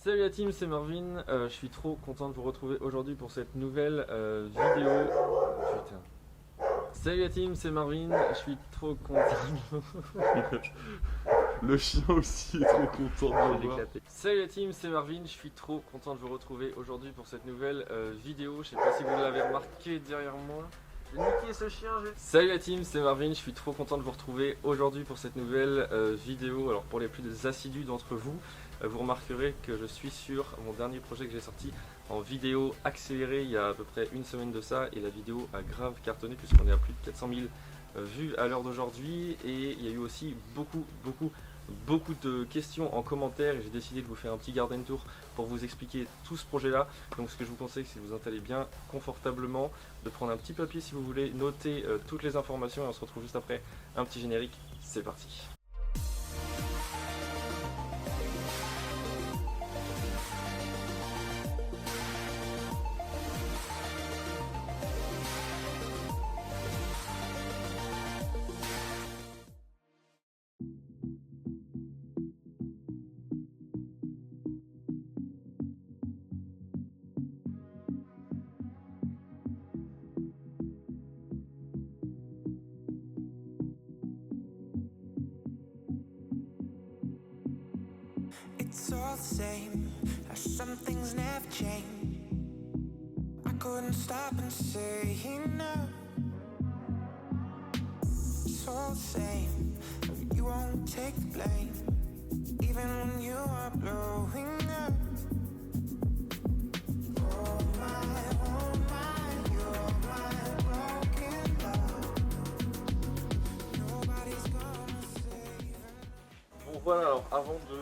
Salut la team, c'est Marvin. Je suis trop content de vous retrouver aujourd'hui pour cette nouvelle vidéo. Putain. Salut la team, c'est Marvin. Je suis trop content. Le chien aussi est trop content de me voir. Salut la team, c'est Marvin. Je suis trop content de vous retrouver aujourd'hui pour cette nouvelle vidéo. Je sais pas si vous l'avez remarqué derrière moi. J'ai niqué ce chien. Salut la team, c'est Marvin. Je suis trop content de vous retrouver aujourd'hui pour cette nouvelle vidéo. Alors pour les plus assidus d'entre vous, vous remarquerez que je suis sur mon dernier projet que j'ai sorti en vidéo accélérée il y a à peu près une semaine de ça, et la vidéo a grave cartonné puisqu'on est à plus de 400 000 vues à l'heure d'aujourd'hui, et il y a eu aussi beaucoup de questions en commentaire, et j'ai décidé de vous faire un petit garden tour pour vous expliquer tout ce projet là. Donc ce que je vous conseille, c'est de vous installer bien confortablement, de prendre un petit papier si vous voulez noter toutes les informations, et on se retrouve juste après un petit générique. C'est parti. It's all the same, how some things never change. I couldn't stop and say enough. It's all the same, you won't take the blame, even when you are blowing up. Oh my, you're my broken love. Nobody's gonna save. Bon voilà, alors avant de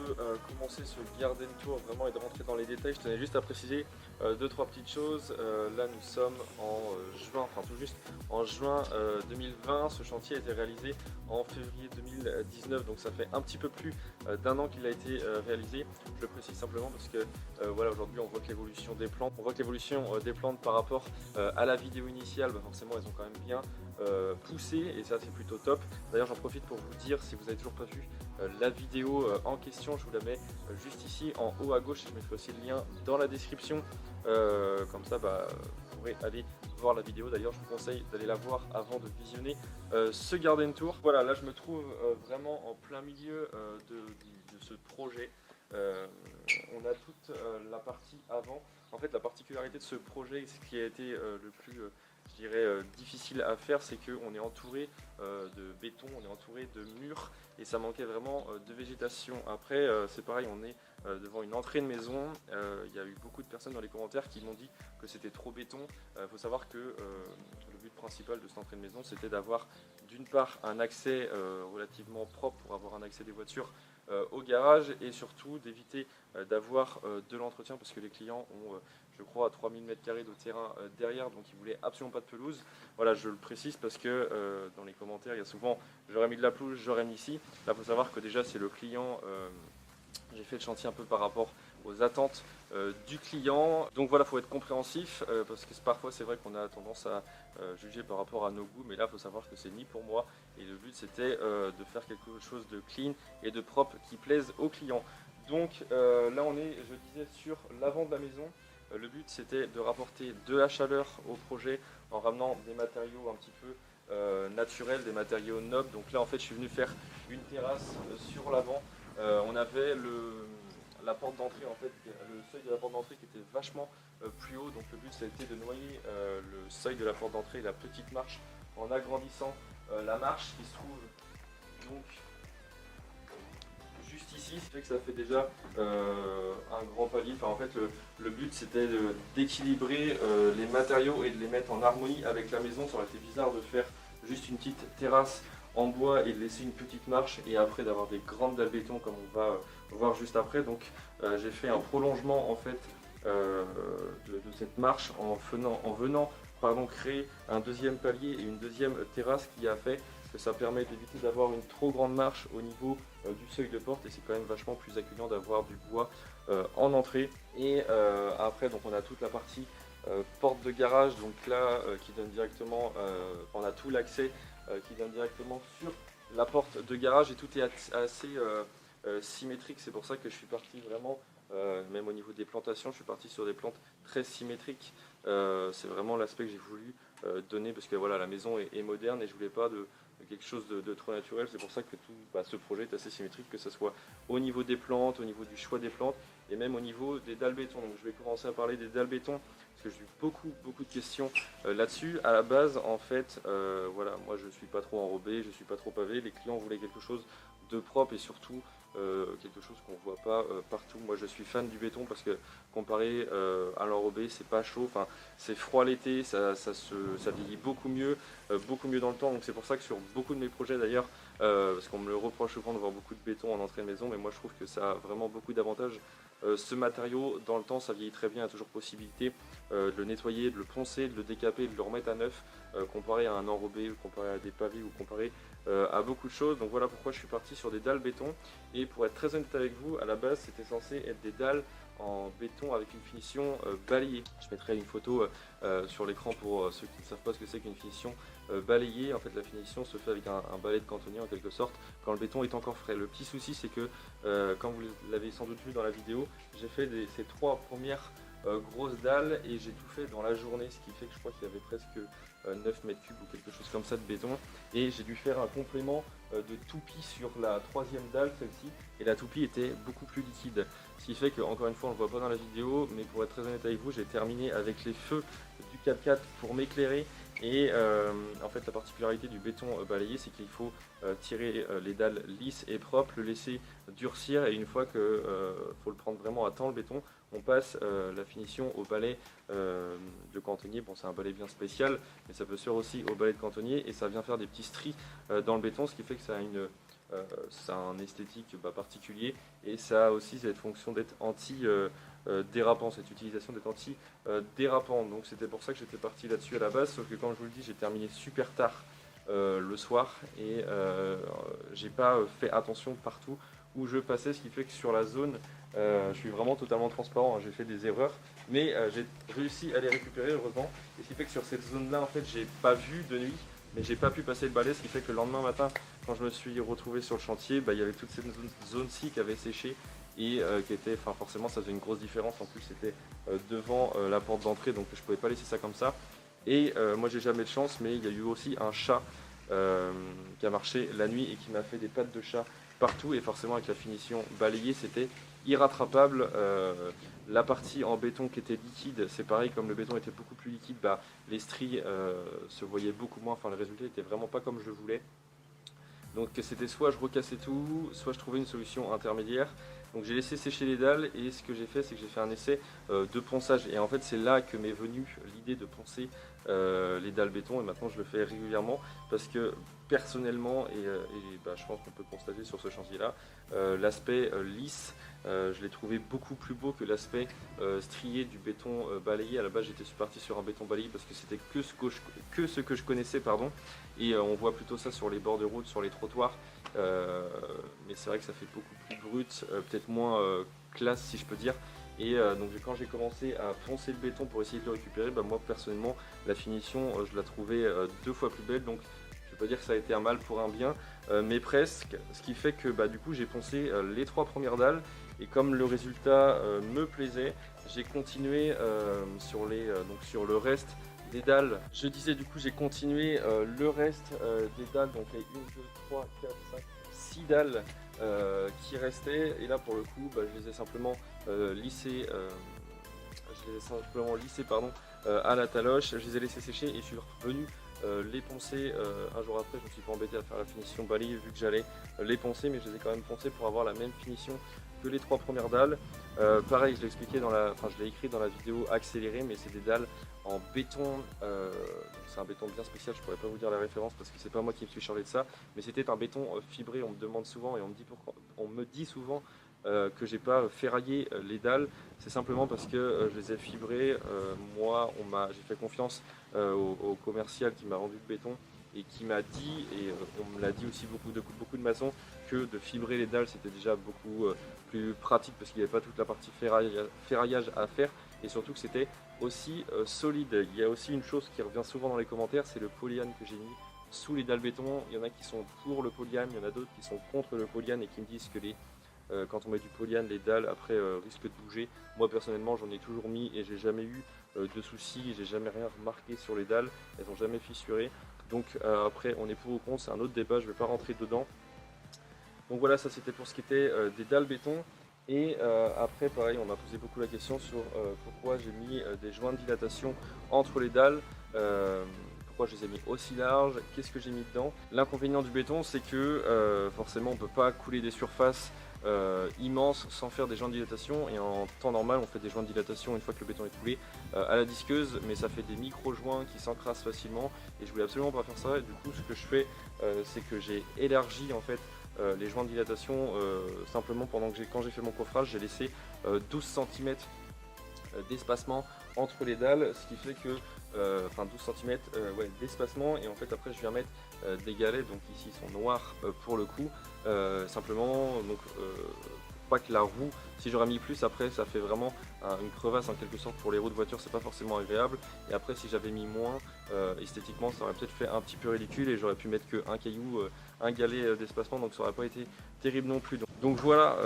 commencer ce garden tour vraiment et de rentrer dans les détails, je tenais juste à préciser deux trois petites choses. Là nous sommes en juin, enfin tout juste en juin 2020. Ce chantier a été réalisé en février 2019, donc ça fait un petit peu plus d'un an qu'il a été réalisé. Je le précise simplement parce que voilà, aujourd'hui on voit que l'évolution des plantes, par rapport à la vidéo initiale, bah forcément elles ont quand même bien poussé, et ça c'est plutôt top. D'ailleurs j'en profite pour vous dire, si vous n'avez toujours pas vu la vidéo en question, je vous la mets juste ici en haut à gauche, et je mettrai aussi le lien dans la description, comme ça vous pourrez aller voir la vidéo. D'ailleurs je vous conseille d'aller la voir avant de visionner ce garden tour. Voilà, là je me trouve vraiment en plein milieu de ce projet. On a toute la partie avant. En fait, la particularité de ce projet, ce qui a été le plus je dirais difficile à faire, c'est qu'on est entouré de béton, on est entouré de murs, et ça manquait vraiment de végétation. Après c'est pareil, on est devant une entrée de maison. Il y a eu beaucoup de personnes dans les commentaires qui m'ont dit que c'était trop béton. Il faut savoir que le but principal de cette entrée de maison, c'était d'avoir d'une part un accès relativement propre pour avoir un accès des voitures au garage, et surtout d'éviter d'avoir de l'entretien, parce que les clients ont je crois 3000 m² de terrain derrière, donc ils voulaient absolument pas de pelouse. Voilà, je le précise parce que dans les commentaires il y a souvent j'aurais mis de la pelouse, j'aurais mis ici. Là il faut savoir que déjà c'est le client, j'ai fait le chantier un peu par rapport aux attentes du client. Donc voilà, il faut être compréhensif parce que parfois c'est vrai qu'on a tendance à juger par rapport à nos goûts, mais là il faut savoir que c'est ni pour moi, et le but c'était de faire quelque chose de clean et de propre qui plaise aux clients. Donc là on est, je disais, sur l'avant de la maison. Le but c'était de rapporter de la chaleur au projet en ramenant des matériaux un petit peu naturels, des matériaux nobles. Donc là en fait je suis venu faire une terrasse sur l'avant. On avait la porte d'entrée, en fait, le seuil de la porte d'entrée qui était vachement plus haut, donc le but ça a été de noyer le seuil de la porte d'entrée et la petite marche en agrandissant la marche qui se trouve donc juste ici, ce qui fait que ça fait déjà un grand palier. Enfin, en fait le but c'était d'équilibrer les matériaux et de les mettre en harmonie avec la maison. Ça aurait été bizarre de faire juste une petite terrasse en bois et de laisser une petite marche, et après d'avoir des grandes dalles béton comme on va voir juste après. Donc j'ai fait un prolongement en fait de cette marche en venant créer un deuxième palier et une deuxième terrasse, qui a fait que ça permet d'éviter d'avoir une trop grande marche au niveau du seuil de porte, et c'est quand même vachement plus accueillant d'avoir du bois en entrée. Et après donc on a toute la partie porte de garage, donc là qui donne directement, on a tout l'accès qui donne directement sur la porte de garage, et tout est assez symétrique. C'est pour ça que je suis parti vraiment même au niveau des plantations, je suis parti sur des plantes très symétriques. C'est vraiment l'aspect que j'ai voulu donner parce que voilà, la maison est moderne et je voulais pas de quelque chose de trop naturel. C'est pour ça que ce projet est assez symétrique, que ce soit au niveau des plantes, au niveau du choix des plantes et même au niveau des dalles béton. Donc je vais commencer à parler des dalles béton parce que j'ai eu beaucoup de questions là-dessus. À la base, en fait, voilà, moi je suis pas trop enrobé, je suis pas trop pavé. Les clients voulaient quelque chose de propre et surtout quelque chose qu'on voit pas partout. Moi je suis fan du béton parce que comparé à l'enrobé, c'est pas chaud, enfin c'est froid l'été, ça vieillit beaucoup mieux dans le temps. Donc c'est pour ça que sur beaucoup de mes projets d'ailleurs, parce qu'on me le reproche souvent de voir beaucoup de béton en entrée de maison, mais moi je trouve que ça a vraiment beaucoup d'avantages. Ce matériau dans le temps ça vieillit très bien, il y a toujours possibilité de le nettoyer, de le poncer, de le décaper, de le remettre à neuf, comparé à un enrobé, comparé à des pavés ou comparé à beaucoup de choses. Donc voilà pourquoi je suis parti sur des dalles béton. Et pour être très honnête avec vous, à la base c'était censé être des dalles en béton avec une finition balayée. Je mettrai une photo sur l'écran pour ceux qui ne savent pas ce que c'est qu'une finition balayée. En fait la finition se fait avec un balai de cantonnier en quelque sorte quand le béton est encore frais. Le petit souci c'est que comme vous l'avez sans doute vu dans la vidéo, j'ai fait ces 3 premières grosses dalles et j'ai tout fait dans la journée, ce qui fait que je crois qu'il y avait presque 9 mètres cubes ou quelque chose comme ça de béton, et j'ai dû faire un complément de toupie sur la 3e dalle, celle-ci, et la toupie était beaucoup plus liquide, ce qui fait que, encore une fois on ne le voit pas dans la vidéo, mais pour être très honnête avec vous, j'ai terminé avec les feux du 4x4 pour m'éclairer. Et en fait la particularité du béton balayé c'est qu'il faut tirer les dalles lisses et propres, le laisser durcir et une fois que faut le prendre vraiment à temps le béton, on passe la finition au balai de cantonnier. Bon c'est un balai bien spécial mais ça peut se faire aussi au balai de cantonnier et ça vient faire des petits stries dans le béton, ce qui fait que ça a un esthétique particulier et ça a aussi cette fonction d'être anti-dérapant, cette utilisation d'être anti-dérapant. Donc c'était pour ça que j'étais parti là-dessus à la base, sauf que comme je vous le dis, j'ai terminé super tard le soir et j'ai pas fait attention partout où je passais, ce qui fait que sur la zone, je suis vraiment totalement transparent, hein, j'ai fait des erreurs, mais j'ai réussi à les récupérer heureusement, et ce qui fait que sur cette zone-là, en fait, j'ai pas vu de nuit, mais j'ai pas pu passer le balai, ce qui fait que le lendemain matin, quand je me suis retrouvé sur le chantier, il y avait toute cette zone-ci qui avait séché et qui était, forcément ça faisait une grosse différence, en plus c'était devant la porte d'entrée, donc je pouvais pas laisser ça comme ça. Et moi j'ai jamais de chance, mais il y a eu aussi un chat qui a marché la nuit et qui m'a fait des pattes de chat partout, et forcément avec la finition balayée c'était irrattrapable. La partie en béton qui était liquide, c'est pareil, comme le béton était beaucoup plus liquide, les stries se voyaient beaucoup moins, le résultat était vraiment pas comme je le voulais. Donc c'était soit je recassais tout, soit je trouvais une solution intermédiaire. Donc j'ai laissé sécher les dalles et ce que j'ai fait c'est que j'ai fait un essai de ponçage. Et en fait c'est là que m'est venue l'idée de poncer les dalles béton et maintenant je le fais régulièrement parce que personnellement, et je pense qu'on peut constater sur ce chantier là, l'aspect lisse, je l'ai trouvé beaucoup plus beau que l'aspect strié du béton balayé. À la base j'étais parti sur un béton balayé parce que c'était que ce que je connaissais, pardon. Et on voit plutôt ça sur les bords de route, sur les trottoirs, mais c'est vrai que ça fait beaucoup plus brut, peut-être moins classe si je peux dire. Et donc quand j'ai commencé à poncer le béton pour essayer de le récupérer, moi personnellement la finition je la trouvais 2 fois plus belle, donc je ne vais pas dire que ça a été un mal pour un bien, mais presque, ce qui fait que du coup j'ai poncé les 3 premières dalles et comme le résultat me plaisait, j'ai continué sur le reste des dalles. Je disais du coup j'ai continué le reste des dalles, donc les 1, 2, 3, 4, 5, 6 dalles qui restaient, et là pour le coup je les ai simplement lissées à la taloche, je les ai laissées sécher et je suis revenu les poncer un jour après. Je me suis pas embêté à faire la finition balayée vu que j'allais les poncer, mais je les ai quand même poncés pour avoir la même finition que les 3 premières dalles. Pareil, je l'ai expliqué je l'ai écrit dans la vidéo accélérée, mais c'est des dalles en béton, c'est un béton bien spécial, je pourrais pas vous dire la référence parce que c'est pas moi qui me suis chargé de ça, mais c'était un béton fibré. On me demande souvent et on me dit souvent que j'ai pas ferraillé les dalles, c'est simplement parce que je les ai fibrées. Moi j'ai fait confiance au commercial qui m'a rendu le béton et qui m'a dit, et on me l'a dit aussi beaucoup de maçons, que de fibrer les dalles c'était déjà beaucoup plus pratique parce qu'il n'y avait pas toute la partie ferraillage à faire, et surtout que c'était aussi solide. Il y a aussi une chose qui revient souvent dans les commentaires, c'est le polyane que j'ai mis sous les dalles béton. Il y en a qui sont pour le polyane, il y en a d'autres qui sont contre le polyane et qui me disent que les quand on met du polyane, les dalles après risquent de bouger. Moi personnellement j'en ai toujours mis et j'ai jamais eu de soucis, j'ai jamais rien remarqué sur les dalles, elles n'ont jamais fissuré. Donc après on est pour ou contre, c'est un autre débat, je ne vais pas rentrer dedans. Donc voilà, ça c'était pour ce qui était des dalles béton. Et après pareil, on m'a posé beaucoup la question sur pourquoi j'ai mis des joints de dilatation entre les dalles. Pourquoi je les ai mis aussi larges, qu'est-ce que j'ai mis dedans. L'inconvénient du béton, c'est que forcément on ne peut pas couler des surfaces immenses sans faire des joints de dilatation, et en temps normal on fait des joints de dilatation une fois que le béton est coulé à la disqueuse, mais ça fait des micro-joints qui s'encrassent facilement et je voulais absolument pas faire ça. Et du coup ce que je fais, c'est que j'ai élargi en fait les joints de dilatation simplement quand j'ai fait mon coffrage, j'ai laissé 12 cm d'espacement entre les dalles, ce qui fait que 12 cm ouais, d'espacement, et en fait après je viens mettre des galets, donc ici ils sont noirs pour le coup, simplement donc pas que la roue, si j'aurais mis plus après ça fait vraiment une crevasse en quelque sorte pour les roues de voiture, c'est pas forcément agréable. Et après si j'avais mis moins, esthétiquement ça aurait peut-être fait un petit peu ridicule et j'aurais pu mettre qu'un caillou, un galet d'espacement, donc ça aurait pas été terrible non plus. Donc voilà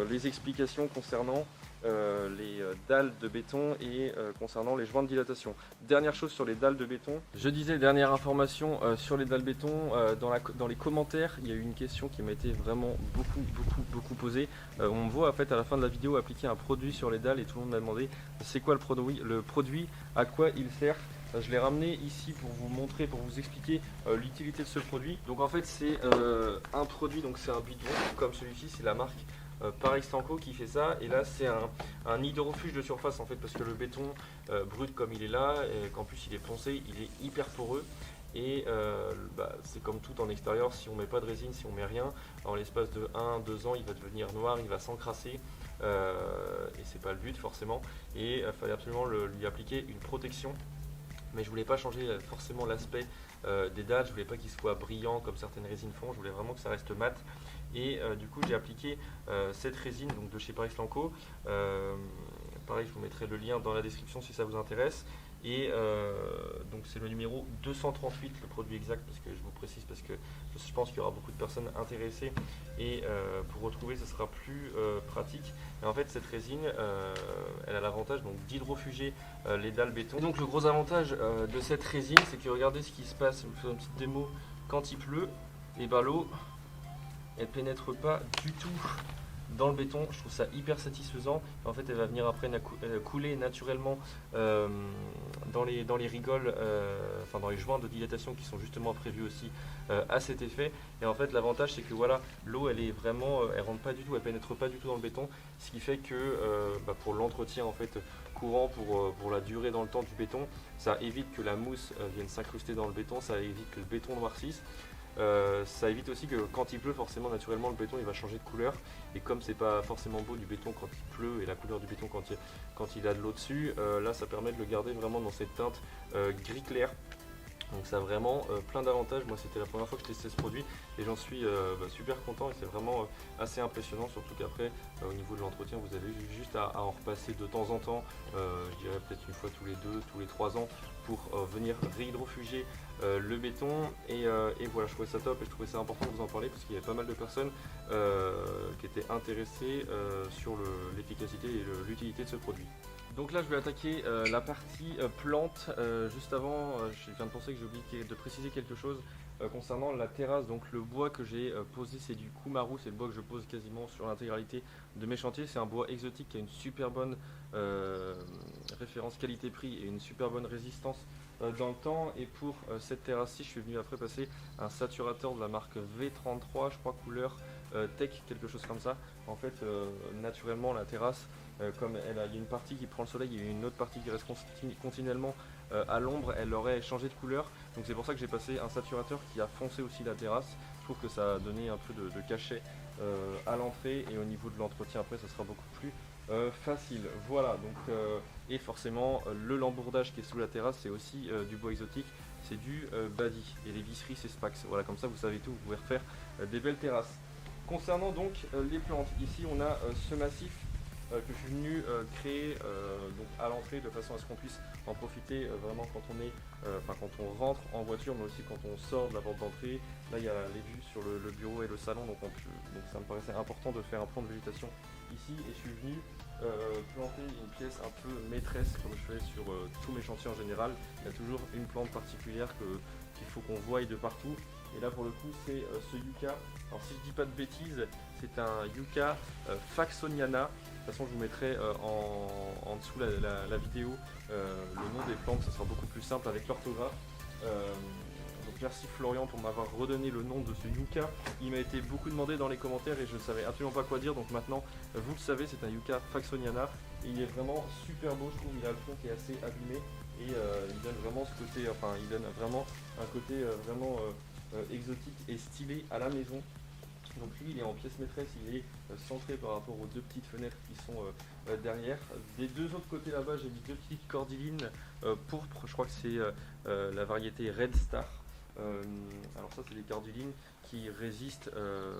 les explications concernant les dalles de béton et concernant les joints de dilatation. Dernière chose sur les dalles de béton, je disais dernière information sur les dalles béton, dans les commentaires il y a eu une question qui m'a été vraiment beaucoup posée. On me voit en fait à la fin de la vidéo appliquer un produit sur les dalles et tout le monde m'a demandé c'est quoi le produit, à quoi il sert. Je l'ai ramené ici pour vous montrer, pour vous expliquer l'utilité de ce produit. Donc en fait c'est un produit, donc c'est un bidon comme celui-ci, c'est la marque Parextanco qui fait ça, et là c'est un hydrofuge de surface en fait, parce que le béton brut comme il est là, et qu'en plus il est poncé, il est hyper poreux. Et c'est comme tout en extérieur, si on met pas de résine, si on met rien, en l'espace de 1-2 ans il va devenir noir, il va s'encrasser, et c'est pas le but forcément, et il fallait absolument lui appliquer une protection. Mais je voulais pas changer forcément l'aspect des dalles, je voulais pas qu'il soit brillant comme certaines résines font, je voulais vraiment que ça reste mat. Et du coup j'ai appliqué cette résine donc de chez Parextanco. Pareil, je vous mettrai le lien dans la description si ça vous intéresse. Et donc c'est le numéro 238, le produit exact, parce que je vous précise, parce que je pense qu'il y aura beaucoup de personnes intéressées, et pour retrouver ce sera plus pratique. Et en fait cette résine elle a l'avantage d'hydrofuger les dalles béton. Donc le gros avantage de cette résine, c'est que regardez ce qui se passe, je vous fais une petite démo. Quand il pleut, et l'eau elle pénètre pas du tout dans le béton, je trouve ça hyper satisfaisant. En fait elle va venir après couler naturellement dans les rigoles, enfin dans les joints de dilatation qui sont justement prévus aussi à cet effet. Et en fait l'avantage c'est que voilà, l'eau elle est vraiment, elle rentre pas du tout, elle pénètre pas du tout dans le béton, ce qui fait que pour l'entretien en fait courant, pour la durée dans le temps du béton, ça évite que la mousse vienne s'incruster dans le béton, ça évite que le béton noircisse. Ça évite aussi que quand il pleut, forcément naturellement le béton il va changer de couleur, et comme c'est pas forcément beau du béton quand il pleut, et la couleur du béton quand il a de l'eau dessus, là ça permet de le garder vraiment dans cette teinte gris clair. Donc ça a vraiment plein d'avantages. Moi c'était la première fois que je testais ce produit et j'en suis super content, et c'est vraiment assez impressionnant, surtout qu'après au niveau de l'entretien vous avez juste à en repasser de temps en temps, je dirais peut-être une fois tous les 2, tous les 3 ans, pour venir réhydrofuger le béton. Et voilà, je trouvais ça top et je trouvais ça important de vous en parler, parce qu'il y avait pas mal de personnes qui étaient intéressées sur l'efficacité et l'utilité de ce produit. Donc là je vais attaquer la partie plante. Juste avant, je viens de penser que j'ai oublié de préciser quelque chose concernant la terrasse. Donc le bois que j'ai posé, c'est du Kumaru, c'est le bois que je pose quasiment sur l'intégralité de mes chantiers. C'est un bois exotique qui a une super bonne référence qualité-prix et une super bonne résistance dans le temps. Et pour cette terrasse-ci, je suis venu après passer un saturateur de la marque V33, je crois couleur Tech, quelque chose comme ça. En fait naturellement la terrasse, comme il y a une partie qui prend le soleil et une autre partie qui reste continuellement à l'ombre, elle aurait changé de couleur. Donc c'est pour ça que j'ai passé un saturateur qui a foncé aussi la terrasse. Je trouve que ça a donné un peu de cachet à l'entrée, et au niveau de l'entretien après ça sera beaucoup plus facile. Voilà, donc et forcément le lambourdage qui est sous la terrasse, c'est aussi du bois exotique, c'est du Badi, et les visseries c'est Spax. Voilà, comme ça vous savez tout, vous pouvez refaire des belles terrasses. Concernant donc les plantes, ici on a ce massif que je suis venu créer donc à l'entrée de façon à ce qu'on puisse en profiter vraiment quand on est, quand on rentre en voiture, mais aussi quand on sort de la porte d'entrée. Là, il y a les vues sur le bureau et le salon, donc ça me paraissait important de faire un plan de végétation ici, et je suis venu planter une pièce un peu maîtresse comme je fais sur tous mes chantiers en général. Il y a toujours une plante particulière qu'il faut qu'on voie de partout, et là pour le coup c'est ce yucca. Alors si je dis pas de bêtises, c'est un yucca Faxoniana. De toute façon je vous mettrai en dessous la vidéo le nom des plantes, ça sera beaucoup plus simple avec l'orthographe. Donc merci Florian pour m'avoir redonné le nom de ce yucca. Il m'a été beaucoup demandé dans les commentaires et je ne savais absolument pas quoi dire, donc maintenant vous le savez, c'est un yucca Faxoniana. Et il est vraiment super beau, je trouve. Il a le tronc qui est assez abîmé et il donne vraiment ce côté, il donne vraiment un côté vraiment exotique et stylé à la maison. Donc lui il est en pièce maîtresse, il est centré par rapport aux deux petites fenêtres qui sont derrière. Des deux autres côtés là-bas j'ai mis deux petites cordylines pourpres, je crois que c'est la variété Red Star. Alors ça c'est des cordylines qui résistent,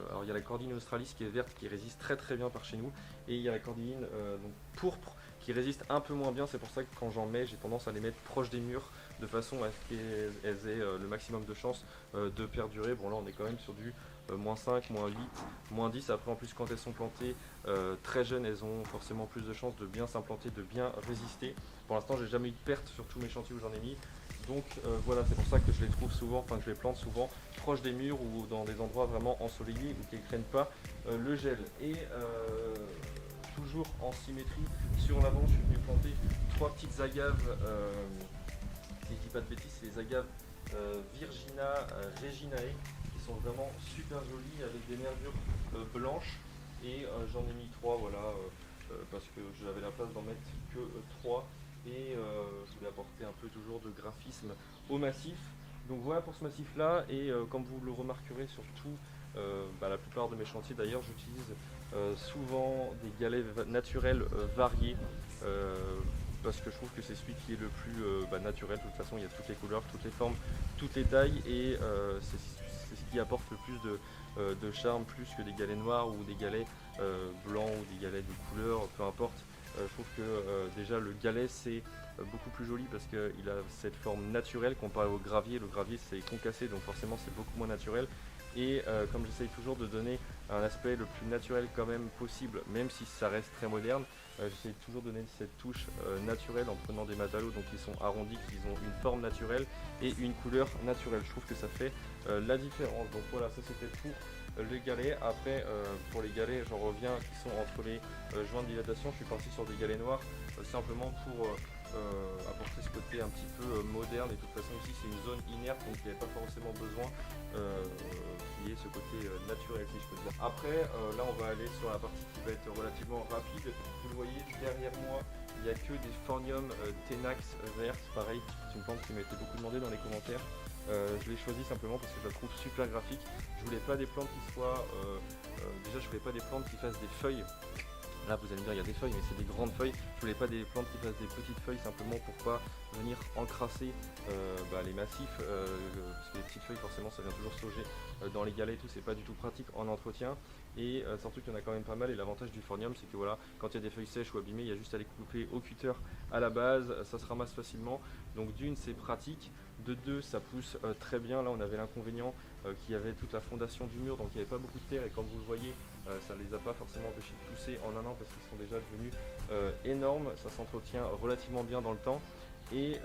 alors il y a la cordyline australis qui est verte qui résiste très très bien par chez nous, et il y a la cordyline donc pourpre qui résiste un peu moins bien. C'est pour ça que quand j'en mets j'ai tendance à les mettre proches des murs de façon à ce qu'elles aient le maximum de chances de perdurer. Bon là on est quand même sur du -5, -8, -10. Après en plus quand elles sont plantées très jeunes, elles ont forcément plus de chances de bien s'implanter, de bien résister. Pour l'instant j'ai jamais eu de perte sur tous mes chantiers où j'en ai mis. Donc voilà, c'est pour ça que je les trouve souvent, que je les plante souvent proches des murs ou dans des endroits vraiment ensoleillés ou qui ne craignent pas le gel. Et toujours en symétrie, sur l'avant je suis venu planter 3 petites agaves, si je dis pas de bêtises, c'est les agaves Virginia Reginae, qui sont vraiment super jolies avec des nervures blanches, et j'en ai mis 3, voilà, parce que j'avais la place d'en mettre que 3, et je voulais apporter un peu toujours de graphisme au massif. Donc voilà pour ce massif là, et comme vous le remarquerez surtout, la plupart de mes chantiers d'ailleurs, j'utilise souvent des galets naturels variés, parce que je trouve que c'est celui qui est le plus naturel. De toute façon il y a toutes les couleurs, toutes les formes, toutes les tailles, et c'est ce qui apporte le plus de charme, plus que des galets noirs ou des galets blancs ou des galets de couleur, peu importe. Je trouve que déjà le galet c'est beaucoup plus joli parce qu'il a cette forme naturelle comparé au gravier. Le gravier c'est concassé, donc forcément c'est beaucoup moins naturel. Et comme j'essaye toujours de donner un aspect le plus naturel quand même possible, même si ça reste très moderne, j'essaye toujours de donner cette touche naturelle en prenant des matériaux donc qui sont arrondis, qui ont une forme naturelle et une couleur naturelle. Je trouve que ça fait la différence. Donc voilà, ça c'était pour les galets. Après pour les galets j'en reviens qui sont entre les joints de dilatation. Je suis parti sur des galets noirs simplement pour apporter ce côté un petit peu moderne, et de toute façon ici c'est une zone inerte donc il n'y avait pas forcément besoin qu'il y ait ce côté naturel, si je peux dire. Après là on va aller sur la partie qui va être relativement rapide. Vous le voyez derrière moi, il n'y a que des Phornium Tenax vertes, pareil, c'est une plante qui m'a été beaucoup demandée dans les commentaires. Je l'ai choisi simplement parce que je la trouve super graphique. Je voulais pas des plantes qui soient déjà je voulais pas des plantes qui fassent des feuilles. Là vous allez me dire il y a des feuilles, mais c'est des grandes feuilles. Je voulais pas des plantes qui fassent des petites feuilles simplement pour pas venir encrasser les massifs, parce que les petites feuilles forcément ça vient toujours se loger dans les galets et tout, c'est pas du tout pratique en entretien. Et surtout qu'il y en a quand même pas mal, et l'avantage du Phornium c'est que voilà, quand il y a des feuilles sèches ou abîmées, il y a juste à les couper au cutter à la base, ça se ramasse facilement. Donc d'une c'est pratique, de deux ça pousse très bien. Là on avait l'inconvénient qu'il y avait toute la fondation du mur, donc il n'y avait pas beaucoup de terre, et comme vous le voyez ça ne les a pas forcément empêchés de pousser en un an parce qu'ils sont déjà devenus énormes. Ça s'entretient relativement bien dans le temps. Et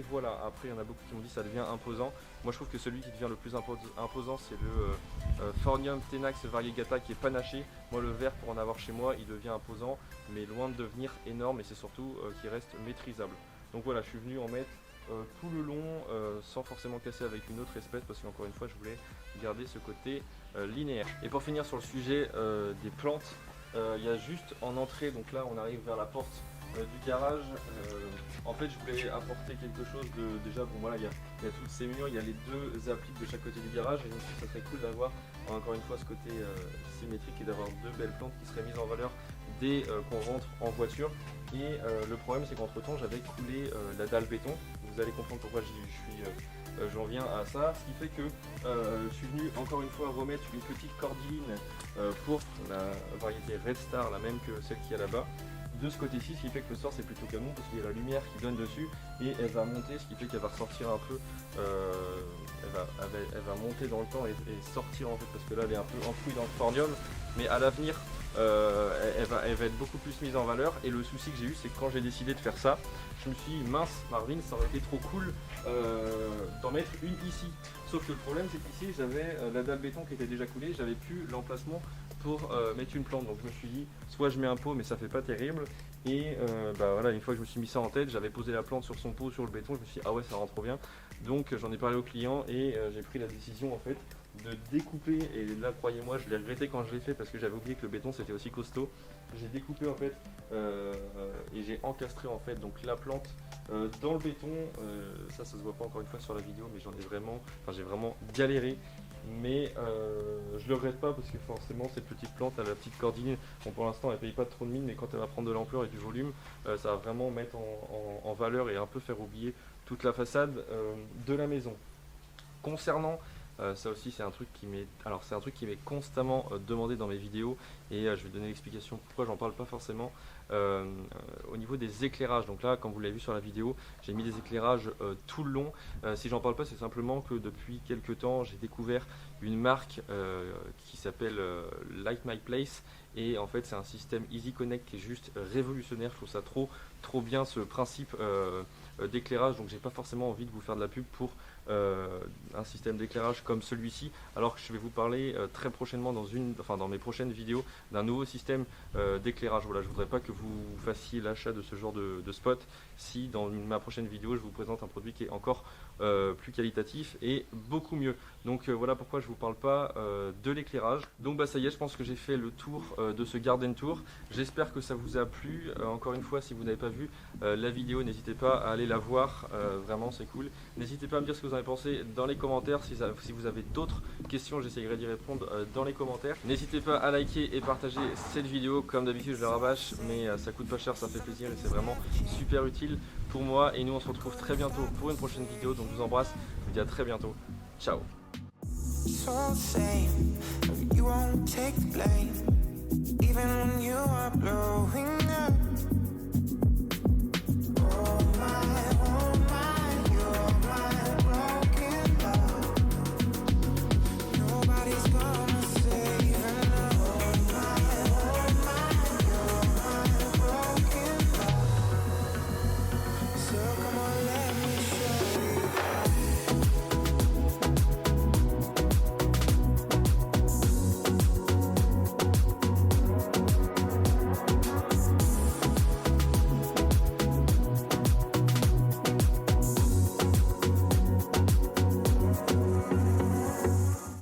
voilà, après il y en a beaucoup qui m'ont dit ça devient imposant. Moi je trouve que celui qui devient le plus imposant c'est le Phornium Tenax variegata qui est panaché. Moi le vert pour en avoir chez moi il devient imposant, mais loin de devenir énorme, et c'est surtout qu'il reste maîtrisable. Donc voilà, je suis venu en mettre tout le long sans forcément casser avec une autre espèce, parce qu'encore une fois je voulais garder ce côté linéaire. Et pour finir sur le sujet des plantes, il y a juste en entrée, donc là on arrive vers la porte du garage. En fait je voulais apporter quelque chose de, déjà bon voilà, il y a tous ces murs, il y a les deux appliques de chaque côté du garage, et donc ça serait cool d'avoir encore une fois ce côté symétrique et d'avoir deux belles plantes qui seraient mises en valeur dès qu'on rentre en voiture. Et le problème c'est qu'entre temps j'avais coulé la dalle béton. Vous allez comprendre pourquoi je suis j'en viens à ça, ce qui fait que je suis venu encore une fois remettre une petite cordine pour la variété Red Star, la même que celle qui est là-bas. De ce côté-ci, ce qui fait que le sort c'est plutôt canon parce qu'il y a la lumière qui donne dessus et elle va monter, ce qui fait qu'elle va ressortir un peu, elle va monter dans le temps et sortir en fait, parce que là elle est un peu enfouie dans le cornium, mais à l'avenir elle va être beaucoup plus mise en valeur. Et le souci que j'ai eu, c'est que quand j'ai décidé de faire ça, je me suis dit mince Marvin, ça aurait été trop cool d'en mettre une ici, sauf que le problème c'est qu'ici j'avais la dalle béton qui était déjà coulée, j'avais plus l'emplacement pour mettre une plante, donc je me suis dit soit je mets un pot mais ça fait pas terrible, et voilà, une fois que je me suis mis ça en tête, j'avais posé la plante sur son pot sur le béton, je me suis dit ah ouais ça rend trop bien, donc j'en ai parlé au client et j'ai pris la décision en fait de découper, et là croyez-moi je l'ai regretté quand je l'ai fait parce que j'avais oublié que le béton c'était aussi costaud. J'ai découpé en fait et j'ai encastré en fait donc la plante dans le béton, ça se voit pas encore une fois sur la vidéo, mais j'ai vraiment galéré, mais je le regrette pas parce que forcément cette petite plante, elle a la petite cordine, bon, pour l'instant elle paye pas trop de mine, mais quand elle va prendre de l'ampleur et du volume, ça va vraiment mettre en valeur et un peu faire oublier toute la façade de la maison. Concernant ça aussi c'est un truc qui m'est constamment demandé dans mes vidéos, et je vais donner l'explication pourquoi j'en parle pas forcément. Au niveau des éclairages, donc là comme vous l'avez vu sur la vidéo, j'ai mis des éclairages tout le long. Si j'en parle pas, c'est simplement que depuis quelques temps j'ai découvert une marque qui s'appelle Light My Place, et en fait c'est un système Easy Connect qui est juste révolutionnaire. Je trouve ça trop bien ce principe d'éclairage, donc j'ai pas forcément envie de vous faire de la pub pour un système d'éclairage comme celui-ci, alors que je vais vous parler très prochainement dans mes prochaines vidéos d'un nouveau système d'éclairage. Voilà, je voudrais pas que vous fassiez l'achat de ce genre de spot si dans ma prochaine vidéo je vous présente un produit qui est encore plus qualitatif et beaucoup mieux. Donc voilà pourquoi je vous parle pas de l'éclairage. Donc ça y est, je pense que j'ai fait le tour de ce garden tour. J'espère que ça vous a plu. Encore une fois, si vous n'avez pas vu la vidéo, n'hésitez pas à aller la voir, vraiment c'est cool. N'hésitez pas à me dire ce que vous en avez pensé dans les commentaires. Si vous avez d'autres questions, j'essaierai d'y répondre dans les commentaires. N'hésitez pas à liker et partager cette vidéo. Comme d'habitude je la rabâche, mais ça coûte pas cher, ça fait plaisir et c'est vraiment super utile pour moi. Et nous on se retrouve très bientôt pour une prochaine vidéo, donc je vous embrasse, je vous dis à très bientôt, ciao. So same, you won't take the blame, even